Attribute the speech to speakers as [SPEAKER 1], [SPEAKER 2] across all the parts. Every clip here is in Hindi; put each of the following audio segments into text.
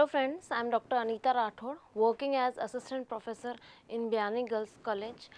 [SPEAKER 1] Hello friends, I am Dr. Anita Rathod, working as Assistant Professor in Biani Girls College.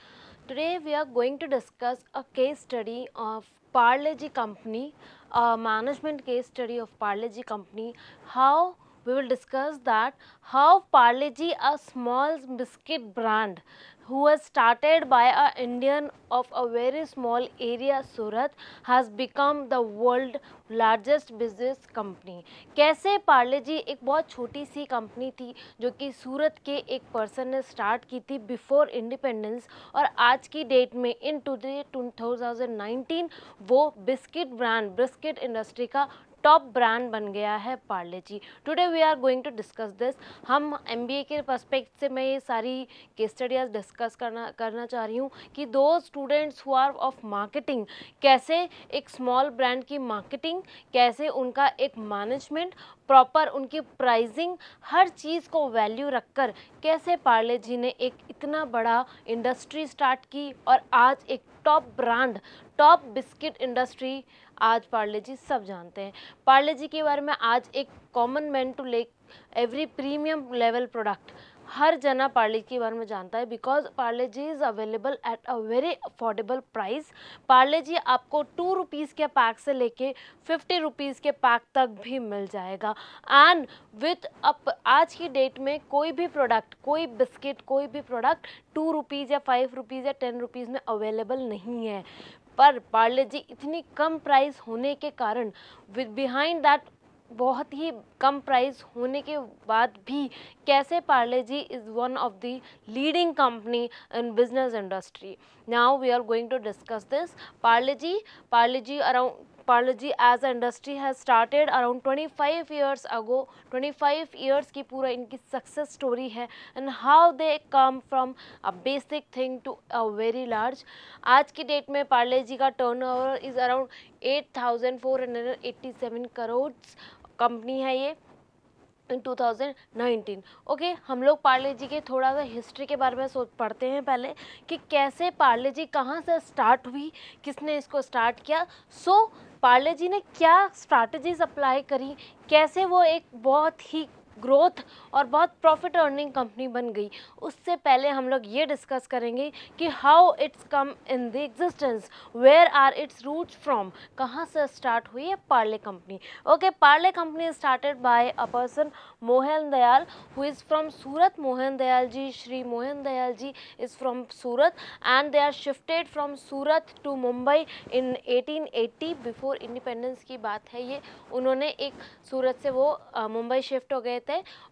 [SPEAKER 1] Today we are going to discuss a case study of Parle-G Company, a management case study of Parle-G Company. How we will discuss that how Parle-G, a small biscuit brand who was started by an Indian of a very small area Surat, has become the world largest business company. कैसे पार्ले जी एक बहुत छोटी सी कंपनी थी जो कि सूरत के एक पर्सन ने स्टार्ट की थी बिफोर इंडिपेंडेंस, और आज की डेट में इन 2019 वो बिस्किट इंडस्ट्री का टॉप ब्रांड बन गया है Parle G. Today we are going to discuss this. हम एमबीए के पर्सपेक्ट से मैं ये सारी केस स्टडीज डिस्कस करना चाह रही हूँ कि दो students who are of marketing कैसे एक स्मॉल ब्रांड की मार्केटिंग, कैसे उनका एक मैनेजमेंट प्रॉपर, उनकी प्राइसिंग, हर चीज़ को वैल्यू रखकर कैसे पार्ले जी ने एक इतना बड़ा इंडस्ट्री स्टार्ट की और आज एक top brand, top biscuit industry आज पार्ले जी सब जानते हैं. पार्ले जी के बारे में आज एक common man to like every premium level product हर जना पार्ले के बारे में जानता है, because Parle G is available at a very affordable price. Parle G आपको 2 रुपीज़ के पैक से लेके 50 रुपीज़ के पैक तक भी मिल जाएगा. एंड विथ अप आज की डेट में कोई भी प्रोडक्ट, कोई बिस्किट, कोई भी प्रोडक्ट 2 रुपीज़ या 5 रुपीज़ या 10 रुपीज़ में अवेलेबल नहीं है. पर पार्ले जी इतनी कम प्राइस होने के कारण, विद बिहाइंड दैट बहुत ही कम प्राइस होने के बाद भी कैसे Parle G is one of the leading company in business industry. Now we are going to discuss this. Parle G around Parle G as an industry has started around 25 years ago. 25 years की पूरा इनकी सक्सेस स्टोरी है and how they come from a basic thing to a very large. आज की डेट में पार्ले जी का turnover is around 8,487 crore company है ये इन 2019. ओके, हम लोग पार्ले जी के थोड़ा सा हिस्ट्री के बारे में सोच पढ़ते हैं पहले कि कैसे पार्ले जी कहाँ से स्टार्ट हुई, किसने इसको स्टार्ट किया. पार्ले जी ने क्या स्ट्रैटेजीज अप्लाई करी, कैसे वो एक बहुत ही ग्रोथ और बहुत प्रॉफिट अर्निंग कंपनी बन गई. उससे पहले हम लोग ये डिस्कस करेंगे कि how it's come in the existence, where are its roots from, कहाँ से स्टार्ट हुई है Parle company. Okay, Parle company started by a person Mohan Dayal who is from Surat. Mohan Dayal ji, Shri Mohan Dayal ji is from Surat and they are shifted from Surat to Mumbai in 1880. Before independence की बात है ये. उन्होंने एक सूरत से वो मुंबई शिफ्ट हो गए थे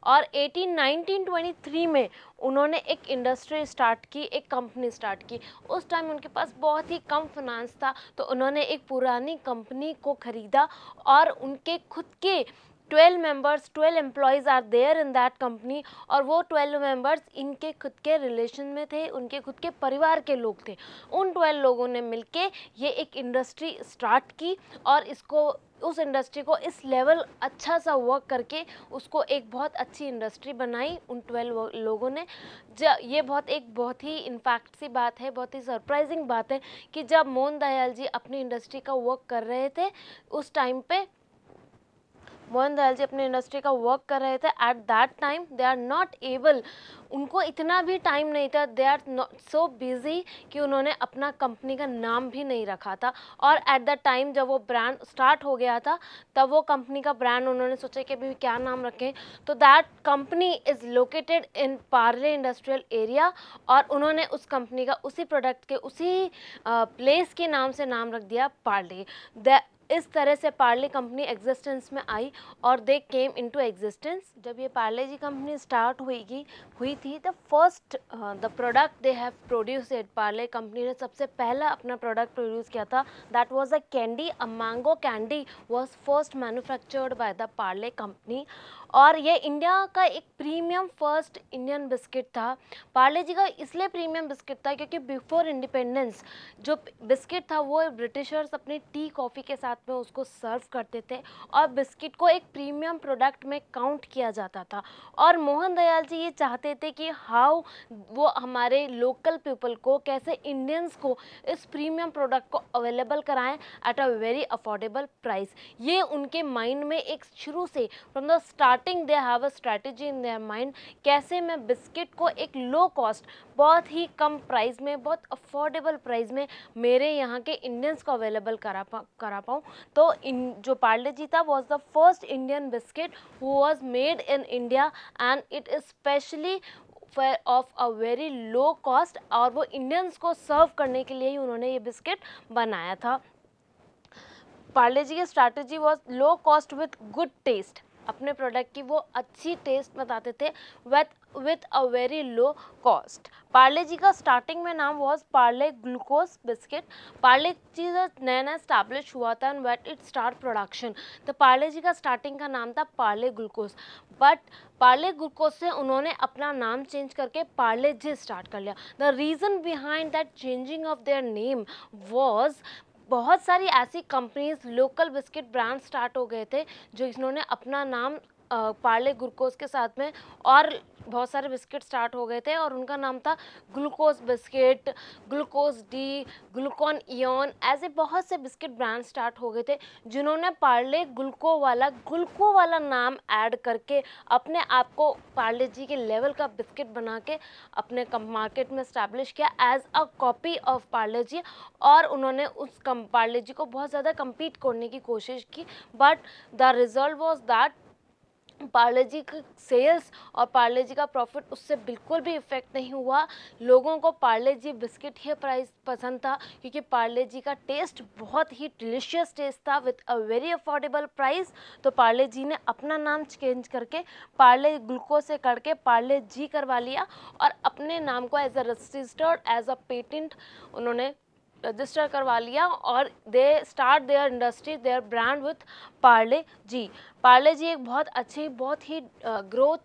[SPEAKER 1] और 1923 में उन्होंने एक इंडस्ट्री स्टार्ट की, एक कंपनी स्टार्ट की. उस टाइम उनके पास बहुत ही कम फाइनेंस था, तो उन्होंने एक पुरानी कंपनी को खरीदा और उनके खुद के 12 employees are there in that company. और वो 12 मेंबर्स इनके खुद के रिलेशन में थे, उनके खुद के परिवार के लोग थे. उन 12 लोगों ने मिलके ये एक इंडस्ट्री स्टार्ट की और इसको, उस इंडस्ट्री को इस लेवल अच्छा सा वर्क करके उसको एक बहुत अच्छी इंडस्ट्री बनाई उन 12 लोगों ने. ये बहुत ही इनफैक्ट सी बात है, बहुत ही सरप्राइजिंग बात है कि जब मोहन दयाल जी अपनी इंडस्ट्री का वर्क कर रहे थे, उस टाइम पे मोहन दयाल जी अपने इंडस्ट्री का वर्क कर रहे थे, at that time they are not able, उनको इतना भी टाइम नहीं था, they are not so busy कि उन्होंने अपना कंपनी का नाम भी नहीं रखा था. और एट द टाइम जब वो ब्रांड स्टार्ट हो गया था, तब वो कंपनी का ब्रांड उन्होंने सोचा कि अभी क्या नाम रखें, तो that company is located in Parle industrial area. और उन्होंने उस कंपनी का, उसी प्रोडक्ट के, उसी प्लेस के नाम से नाम रख दिया पार्ले. इस तरह से पार्ले कंपनी एग्जिस्टेंस में आई और दे केम इनटू एग्जिस्टेंस. जब ये पार्ले जी कंपनी स्टार्ट हुई थी, the first the product they have produced, Parle company ने सबसे पहला अपना प्रोडक्ट प्रोड्यूस किया था, that was a candy. A mango candy was first manufactured by the Parle company. और ये इंडिया का एक प्रीमियम फर्स्ट इंडियन बिस्किट था. पार्ले जी का इसलिए प्रीमियम बिस्किट था क्योंकि बिफोर इंडिपेंडेंस जो बिस्किट था वो ब्रिटिशर्स अपने टी कॉफ़ी के साथ में उसको सर्व करते थे और बिस्किट को एक प्रीमियम प्रोडक्ट में काउंट किया जाता था. और मोहन दयाल जी ये चाहते थे कि हाउ वो हमारे लोकल पीपल को, कैसे इंडियंस को इस प्रीमियम प्रोडक्ट को अवेलेबल कराएं eight a very affordable price. ये उनके माइंड में एक शुरू से from the start starting they have a strategy in their mind, कैसे मैं बिस्किट को एक लो कॉस्ट, बहुत ही कम प्राइस में, बहुत अफोर्डेबल प्राइस में मेरे यहाँ के इंडियंस को अवेलेबल करा पाऊँ। तो जो पार्ले जी था was the first Indian biscuit who was made in India and it is specially of a very low cost, और वो इंडियंस को सर्व करने के लिए ही उन्होंने ये बिस्किट बनाया था। पार्ले जी की strategy was low cost with good taste, अपने प्रोडक्ट की वो अच्छी टेस्ट बताते थे with a very low cost. Parle G का स्टार्टिंग में नाम was Parle glucose biscuit. Parle G नया नया स्टैब्लिश हुआ था and wait it start production, तो पार्ले जी का स्टार्टिंग का नाम था Parle glucose, but Parle glucose से उन्होंने अपना नाम चेंज करके पार्ले जी स्टार्ट कर लिया। The reason behind that changing of their name was, बहुत सारी ऐसी companies local biscuit brand start हो गए थे जो इन्होंने अपना नाम पार्ले ग्लूकोज के साथ में और बहुत सारे बिस्किट स्टार्ट हो गए थे और उनका नाम था glucose biscuit, glucose D, Glucon Ian, ऐसे बहुत से बिस्किट ब्रांड स्टार्ट हो गए थे जिन्होंने पार्ले ग्लूको वाला नाम ऐड करके अपने आप को पार्ले जी के लेवल का बिस्किट बना के अपने मार्केट में स्टैब्लिश किया as a copy of Parle G, और उन्होंने उस पार्ले जी को बहुत ज़्यादा कम्पीट करने की कोशिश की, but the result was that Parle G का सेल्स और पार्ले जी का प्रॉफिट उससे बिल्कुल भी इफेक्ट नहीं हुआ। लोगों को पार्ले जी बिस्किट ही प्राइस पसंद था क्योंकि पार्ले जी का टेस्ट बहुत ही डिलीशियस टेस्ट था with a very affordable price. तो पार्ले जी ने अपना नाम चेंज करके पार्ले ग्लूकोज से करके पार्ले जी करवा लिया और अपने नाम को as a registered as a patent उन्होंने रजिस्टर करवा लिया और they start their industry their brand with Parle G. Parle G एक बहुत अच्छी, बहुत ही ग्रोथ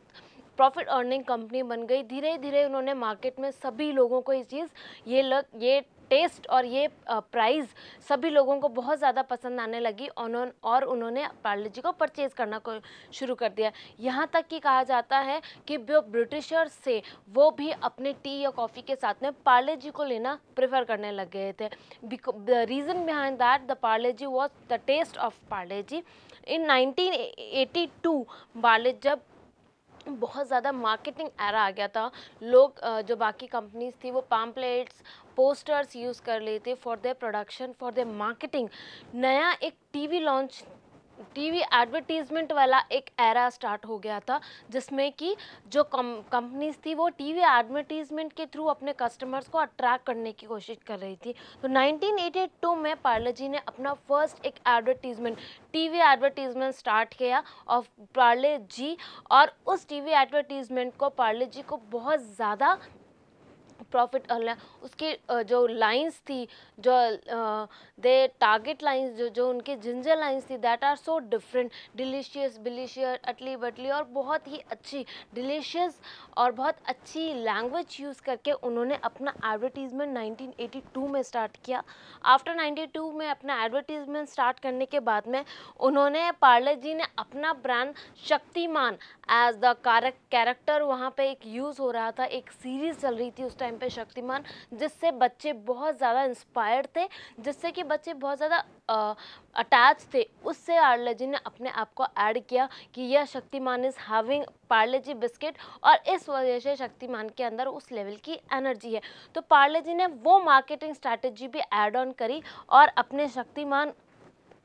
[SPEAKER 1] प्रॉफिट अर्निंग कंपनी बन गई। धीरे धीरे उन्होंने मार्केट में सभी लोगों को ये चीज़, ये टेस्ट और ये प्राइस सभी लोगों को बहुत ज़्यादा पसंद आने लगी और उन्होंने पार्ले जी को परचेज़ करना को शुरू कर दिया। यहाँ तक कि कहा जाता है कि जो ब्रिटिशर्स थे वो भी अपने टी या कॉफ़ी के साथ में पार्ले जी को लेना प्रेफर करने लग गए थे। The reason behind that the Parle G was the taste of Parle G. In 1982 Parle जब बहुत ज़्यादा मार्केटिंग एरा आ गया था, लोग जो बाकी कंपनीज थी वो पैम्पलेट्स, पोस्टर्स यूज़ कर लेते for their production, for their marketing. नया एक टीवी एडवर्टीजमेंट वाला एक एरा स्टार्ट हो गया था जिसमें कि जो कंपनीज थी वो टीवी एडवर्टीजमेंट के थ्रू अपने कस्टमर्स को अट्रैक्ट करने की कोशिश कर रही थी। तो 1982 में पार्ले जी ने अपना फर्स्ट एक टीवी एडवर्टीजमेंट स्टार्ट किया ऑफ पार्ले जी, और उस टीवी एडवर्टीजमेंट को पार्ले जी को बहुत ज़्यादा प्रॉफिट अर्न, उसकी जो लाइंस थी, जो दे टारगेट लाइंस, जो उनके जिंजर लाइंस थी, that are so different, delicious, bilicious, utterly butterly, और बहुत ही अच्छी डिलीशियस और बहुत अच्छी लैंग्वेज यूज़ करके उन्होंने अपना एडवर्टीजमेंट 1982 में स्टार्ट किया। आफ्टर 92 में अपना एडवर्टीजमेंट स्टार्ट करने के बाद में उन्होंने, पार्ले जी ने अपना brand Shaktimaan as the character वहाँ पे एक यूज़ हो रहा था, एक सीरीज़ चल रही थी उस टाइम पे शक्तिमान, जिससे बच्चे बहुत ज़्यादा इंस्पायर्ड थे, जिससे कि बच्चे बहुत ज़्यादा अटैच थे उससे। पार्ले जी ने अपने आप को ऐड किया कि यह Shaktimaan is having Parle ji biscuit, और इस वजह से शक्तिमान के अंदर उस लेवल की एनर्जी है। तो पार्ले जी ने वो मार्केटिंग स्ट्रैटेजी भी ऐड ऑन करी और अपने शक्तिमान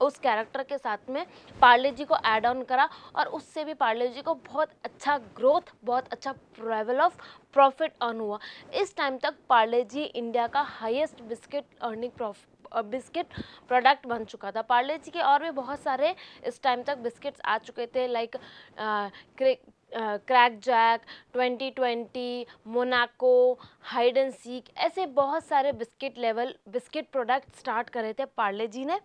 [SPEAKER 1] उस कैरेक्टर के साथ में पार्ले जी को ऐड ऑन करा, और उससे भी पार्ले जी को बहुत अच्छा ग्रोथ, बहुत अच्छा लेवल ऑफ प्रॉफिट अर्न हुआ। इस टाइम तक पार्ले जी इंडिया का हाईएस्ट बिस्किट प्रोडक्ट बन चुका था। पार्ले जी के और भी बहुत सारे इस टाइम तक बिस्किट्स आ चुके थे, like KrackJack, 2020, Monaco, Hide and Seek, ऐसे बहुत सारे बिस्किट प्रोडक्ट स्टार्ट करे थे पार्ले जी ने।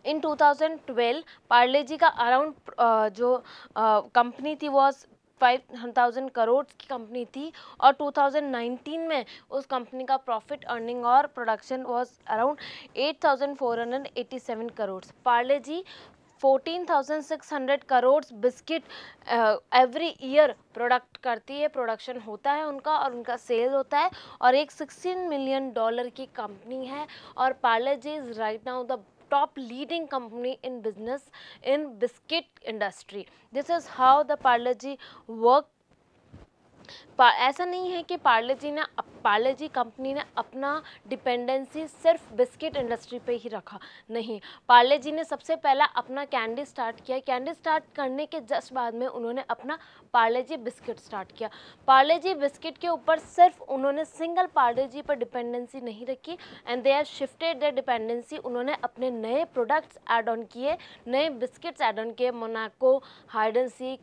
[SPEAKER 1] इन 2012 पार्ले जी का अराउंड जो कंपनी थी वॉज 5,000 करोड़ की कंपनी थी, और 2019 में उस कंपनी का प्रॉफिट अर्निंग और production was around 8,487 crore. Parle ji 14,600 crore biscuit every year product करती है, प्रोडक्शन होता है उनका और उनका सेल होता है, और एक $16 मिलियन की कंपनी है। और Parle G is right now the top leading company in business in biscuit industry. This is how the Parle G work. ऐसा नहीं है कि पार्ले जी कंपनी ने अपना डिपेंडेंसी सिर्फ बिस्किट इंडस्ट्री पे ही रखा, नहीं। पार्ले जी ने सबसे पहला अपना कैंडी स्टार्ट किया। कैंडी स्टार्ट करने के जस्ट बाद में उन्होंने अपना पार्ले जी बिस्किट स्टार्ट किया। पार्ले जी बिस्किट के ऊपर सिर्फ उन्होंने सिंगल पार्ले जी पर डिपेंडेंसी नहीं रखी, and they have shifted their dependency. उन्होंने अपने नए प्रोडक्ट्स ऐड ऑन किए, नए बिस्किट्स ऐड ऑन किए, Monaco, Hide and Seek,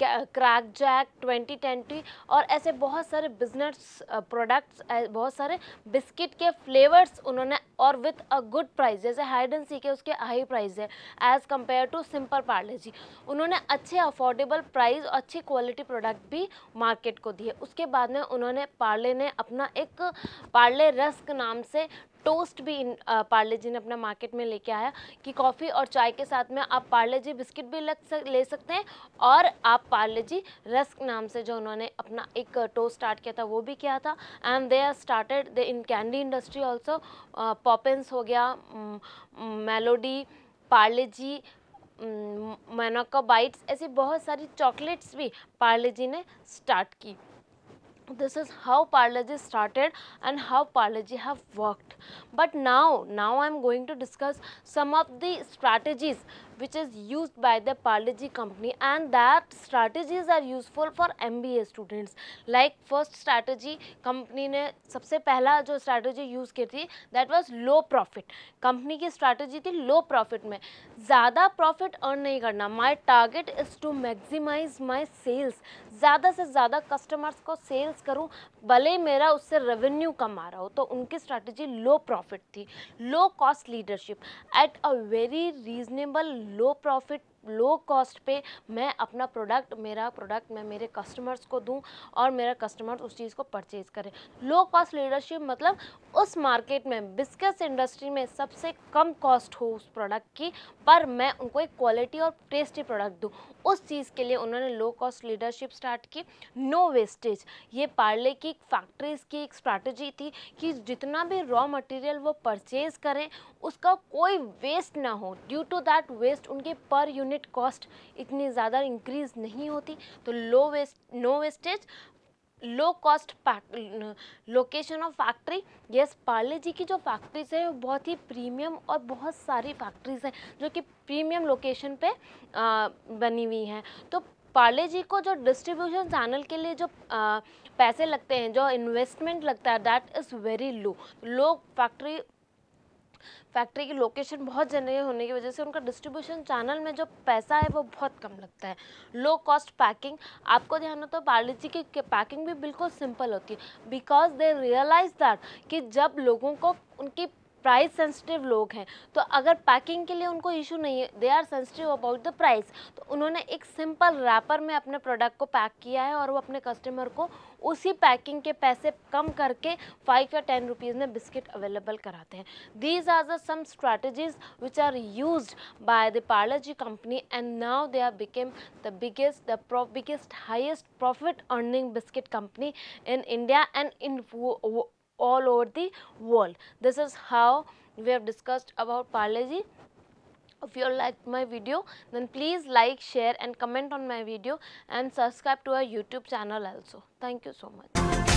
[SPEAKER 1] KrackJack, 2020 और ऐसे बहुत सारे बिजनेस प्रोडक्ट्स, बहुत सारे बिस्किट के फ्लेवर्स उन्होंने, और विथ अ गुड प्राइस। जैसे हाइड एंड सीक है, उसके हाई प्राइस है as compare to simple Parle G. उन्होंने अच्छे अफोर्डेबल प्राइस और अच्छी क्वालिटी प्रोडक्ट भी मार्केट को दिए। उसके बाद में उन्होंने पार्ले ने अपना एक पार्ले रस्क नाम से टोस्ट भी पार्ले जी ने अपना मार्केट में लेके आया कि कॉफ़ी और चाय के साथ में आप पार्ले जी बिस्किट भी ले सकते हैं, और आप पार्ले जी रस्क नाम से जो उन्होंने अपना एक टोस्ट स्टार्ट किया था वो भी किया था। And they are started they in candy industry also. Poppins हो गया, Melody, Parle ji, Monaco Bites, ऐसी बहुत सारी चॉकलेट्स भी पार्ले जी ने स्टार्ट की। This is how Parle G started and how Parle G have worked. But now I am going to discuss some of the strategies which is used by the Parle G company, and that strategies are useful for MBA students. Like first strategy, company ने सबसे पहला जो strategy यूज़ की थी that was low profit. Company की strategy थी low profit में, ज़्यादा profit earn नहीं करना। My target is to maximize my sales. ज़्यादा से ज़्यादा कस्टमर्स को सेल्स करूं, भले मेरा उससे रेवेन्यू कम आ रहा हो। तो उनकी स्ट्रैटेजी लो प्रॉफिट थी, low cost leadership eight a very reasonable low profit low cost पे मैं अपना मेरा प्रोडक्ट मैं मेरे कस्टमर्स को दूं और मेरा कस्टमर उस चीज़ को परचेज़ करे। लो कॉस्ट लीडरशिप मतलब उस मार्केट में बिस्किट्स इंडस्ट्री में सबसे कम कॉस्ट हो उस प्रोडक्ट की, पर मैं उनको एक क्वालिटी और टेस्टी प्रोडक्ट दूं। उस चीज़ के लिए उन्होंने लो कॉस्ट लीडरशिप स्टार्ट की। नो वेस्टेज, ये पार्ले की फैक्ट्रीज़ की एक स्ट्रैटेजी थी कि जितना भी रॉ मटेरियल वो परचेज़ करें उसका कोई वेस्ट ना हो। ड्यू टू दैट वेस्ट उनकी पर यूनिट कॉस्ट इतनी ज़्यादा इंक्रीज नहीं होती। तो no wastage, low cost location of factory. Yes, Parle G की जो फैक्ट्रीज है वो बहुत ही प्रीमियम और बहुत सारी फैक्ट्रीज हैं जो कि प्रीमियम लोकेशन पे बनी हुई हैं। तो पार्ले जी को जो डिस्ट्रीब्यूशन चैनल के लिए जो पैसे लगते हैं, जो इन्वेस्टमेंट लगता है, that is very low. Factory की लोकेशन बहुत जनरल होने की वजह से उनका डिस्ट्रीब्यूशन चैनल में जो पैसा है वो बहुत कम लगता है। लो कॉस्ट पैकिंग, आपको ध्यान हो तो पार्ले जी की पैकिंग भी बिल्कुल सिंपल होती है, बिकॉज दे रियलाइज दैट कि जब लोगों को उनकी प्राइस सेंसिटिव लोग हैं, तो अगर पैकिंग के लिए उनको इशू नहीं है, they are sensitive about the price, तो उन्होंने एक सिंपल रैपर में अपने प्रोडक्ट को पैक किया है और वो अपने कस्टमर को उसी पैकिंग के पैसे कम करके 5 या 10 रुपीज़ में बिस्किट अवेलेबल कराते हैं। These are the some strategies which are used by the Parle ji company, and now they are became the biggest highest profit earning biscuit company in India and in all over the world. This is how we have discussed about Parle G. If you liked my video, then please like, share and comment on my video, and subscribe to our YouTube channel also. Thank you so much.